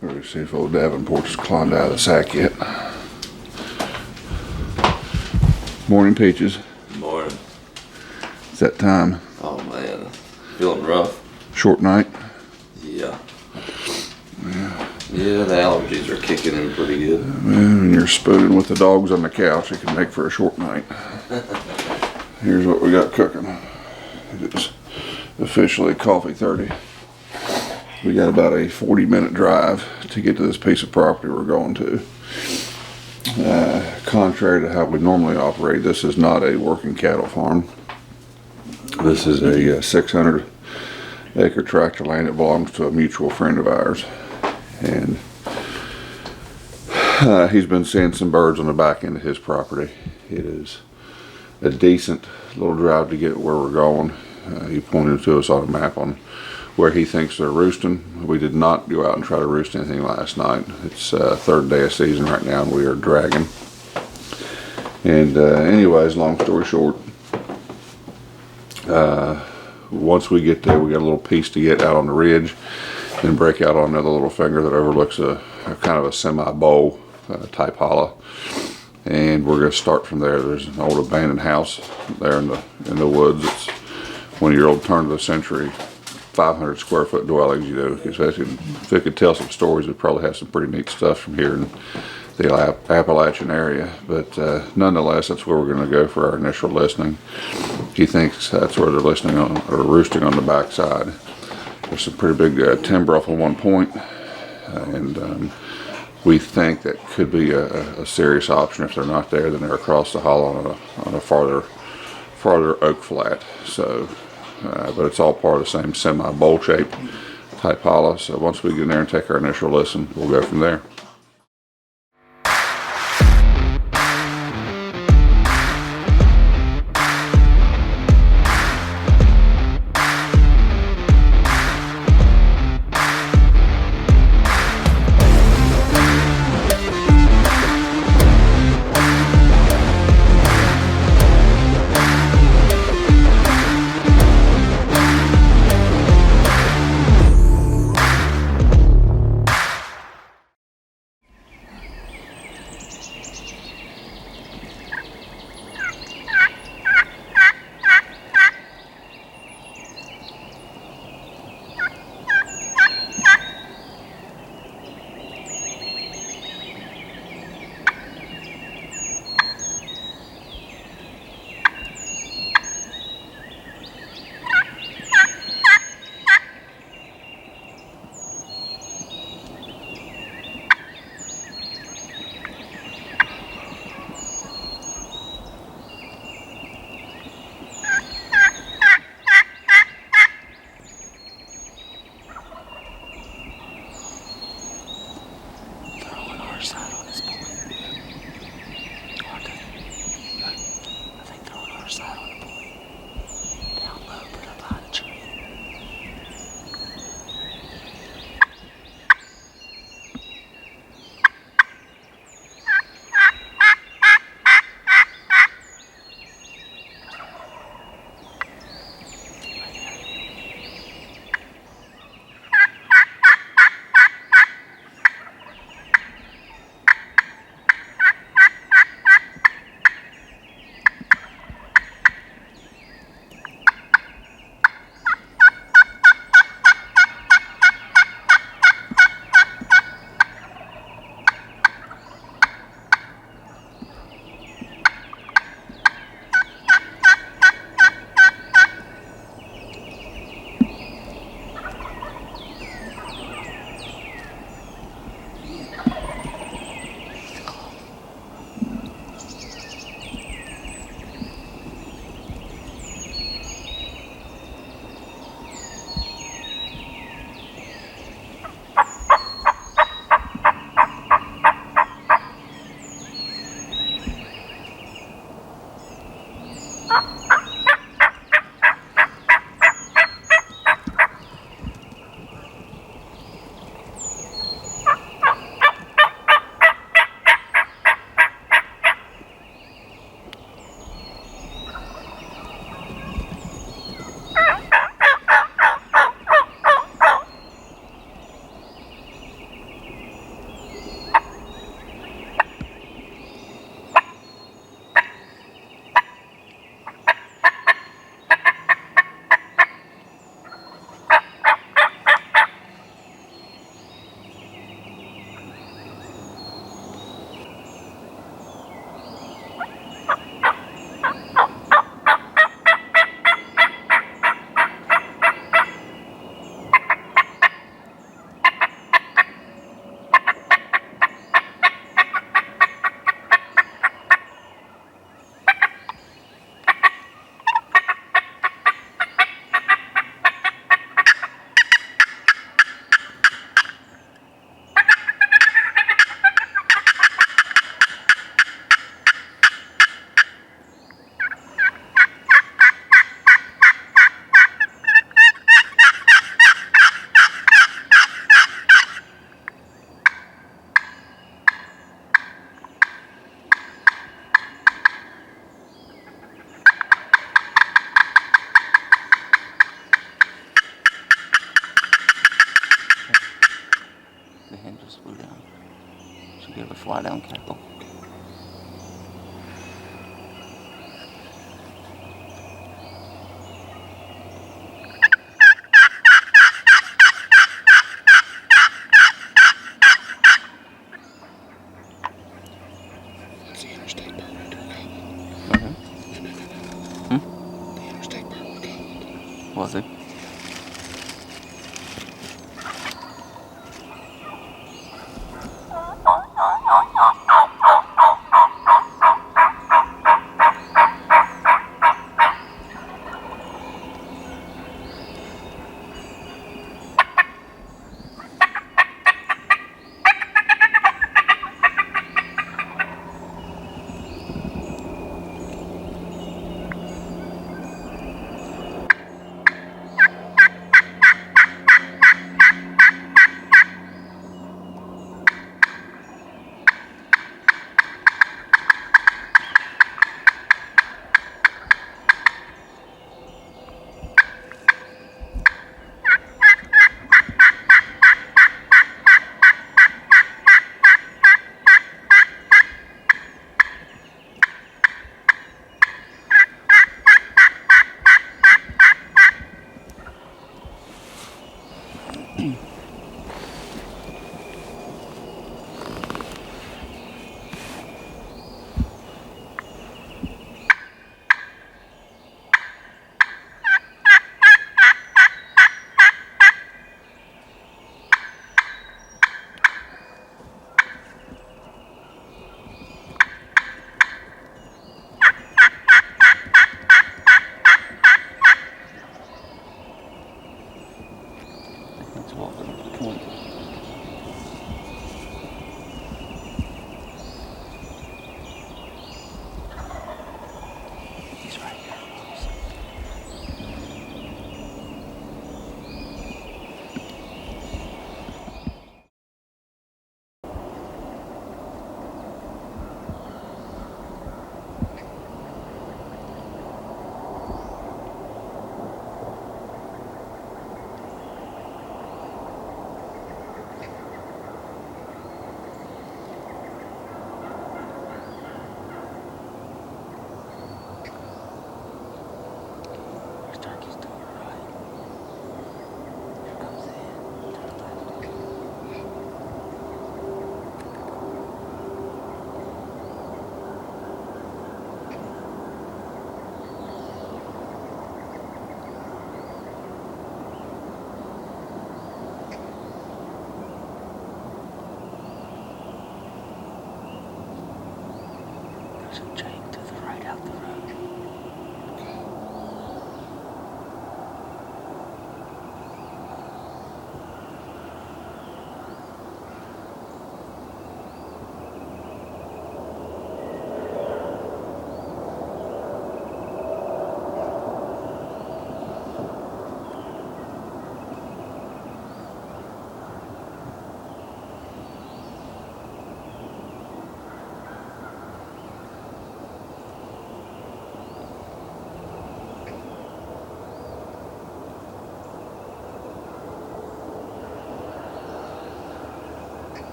Let's see if old Davenport's climbed out of the sack yet. Morning, Peaches. Morning. It's that time. Oh man, feeling rough. Short night. Yeah. Yeah, the allergies are kicking in pretty good. When you're spooning with the dogs on the couch, it can make for a short night. Here's what we got cooking. It is officially coffee 30. We got about a 40-minute drive to get to this piece of property we're going to. Contrary to how we normally operate, this is not a working cattle farm. This is a 600-acre tract of land that belongs to a mutual friend of ours. And he's been seeing some birds on the back end of his property. It is a decent little drive to get where we're going. He pointed to us on a map on where he thinks they're roosting. We did not go out and try to roost anything last night. It's third day of season right now and we are dragging. And anyways, long story short, once we get there, we got a little piece to get out on the ridge and break out on another little finger that overlooks a kind of a semi-bowl type hollow. And we're going to start from there. There's an old abandoned house there in the woods. It's one of your old turn of the century 500 square foot dwellings, you know. If it could tell some stories, we'd probably have some pretty neat stuff from here in the Appalachian area. But nonetheless, that's where we're going to go for our initial listening. He thinks that's where they're listening on, or roosting on the backside. There's some pretty big timber off on one point, and we think that could be a serious option. If they're not there, then they're across the hollow on a farther oak flat. So, but it's all part of the same semi-bowl shape type hollow. So once we get in there and take our initial listen, we'll go from there. The hen just flew down. Should be able to fly down cackle. That's the interstate bird right there calling. Mm-hmm. No. The interstate bird was calling. Was it? It's walking up the point. He's right here. There's turkeys to your right. Here comes the hen to the left. There's a jake to the right out the road.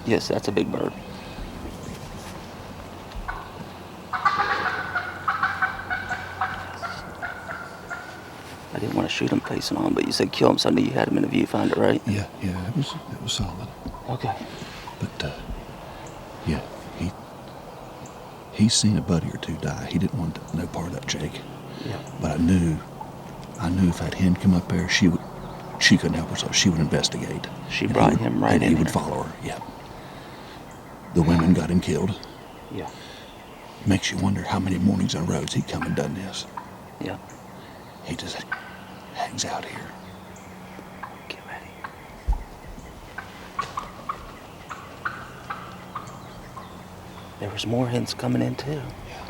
Yes, that's a big bird. I didn't want to shoot him facing on, but you said kill him, so I knew you had him in a viewfinder, right? Yeah, it was solid. Okay. But yeah, he's seen a buddy or two die. He didn't want no part of that, Jake. Yeah. But I knew if that hen come up there, she couldn't help herself. She would investigate. She And brought him right and in he would here. follow her. Yeah. The women got him killed. Yeah. Makes you wonder how many mornings in a row has he come and done this. Yeah. He just hangs out here. Get ready. There was more hens coming in too. Yeah.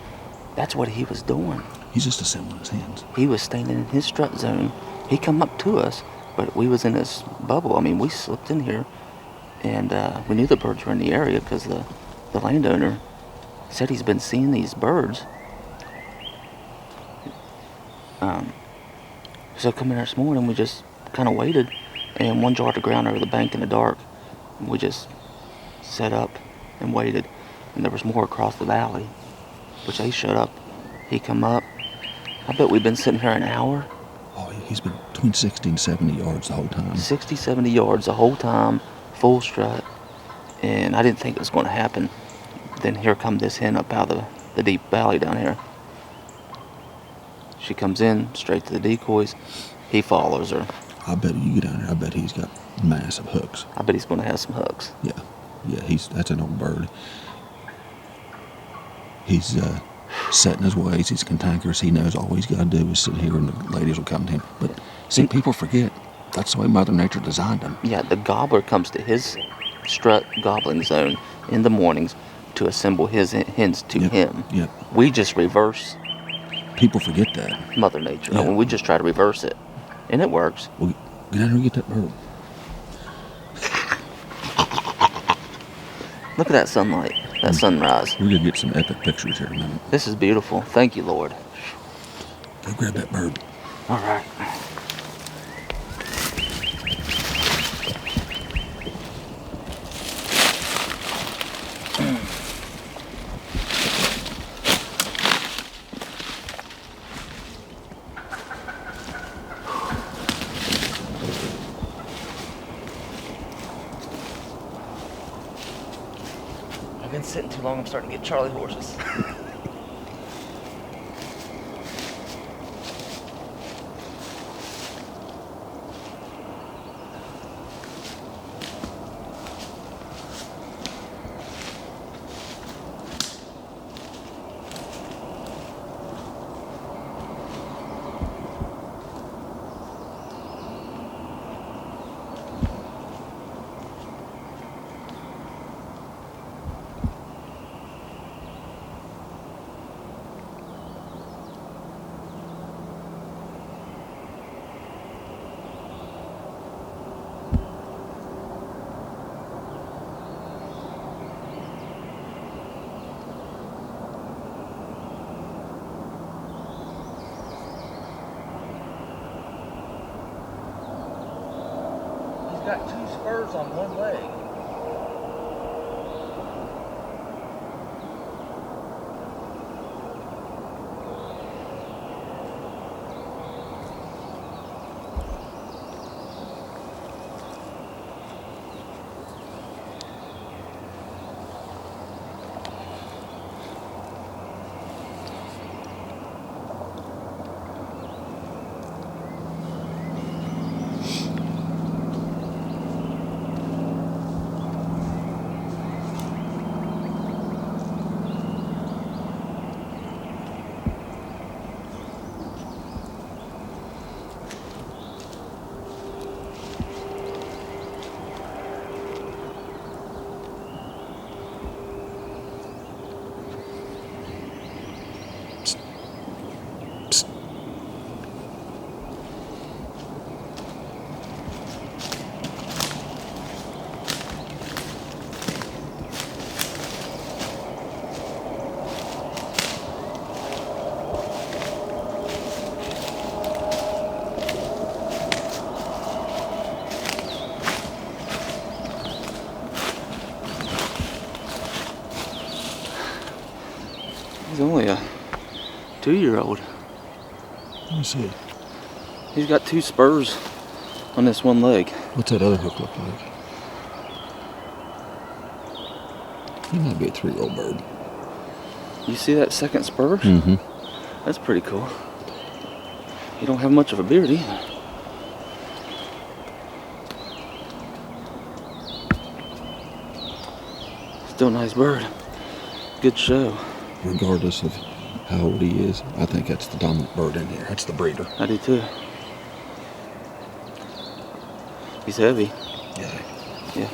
That's what he was doing. He's just assembling his hens. He was staying in his strut zone. He come up to us, but we was in this bubble. I mean, we slipped in here, and we knew the birds were in the area because the landowner said he's been seeing these birds. So coming here this morning, we just kind of waited, and one jarred the ground over the bank in the dark. And we just set up and waited, and there was more across the valley, which they shut up. He come up. I bet we've been sitting here an hour. Oh, he's been between 60 and 70 yards the whole time. 60, 70 yards the whole time, full strut, and I didn't think it was going to happen. Then here come this hen up out of the deep valley down here. She comes in straight to the decoys. He follows her. I bet you get down there, I bet he's got massive hooks. I bet he's going to have some hooks. Yeah, that's an old bird. He's set in his ways. He's cantankerous. He knows all he's got to do is sit here and the ladies will come to him. But see, people forget that's the way Mother Nature designed him. Yeah, the gobbler comes to his strut gobbling zone in the mornings to assemble his hens to him. Yep. We just reverse People forget that. Mother Nature. Yeah. I mean, we just try to reverse it, and it works. Well, get down here and get that bird. Look at that sunlight, that sunrise. We're gonna get some epic pictures here in a minute. This is beautiful. Thank you, Lord. Go grab that bird. All right. I've been sitting too long. I'm starting to get Charlie horses. He's got two spurs on one leg. 2-year-old. Let me see. He's got 2 spurs on this one leg. What's that other hook look like? He might be a 3-year-old bird. You see that second spur? Mm-hmm. That's pretty cool. He don't have much of a beard either. Still a nice bird. Good show. Regardless of how old he is, I think that's the dominant bird in here. That's the breeder. I do too. He's heavy. Yeah. Yeah.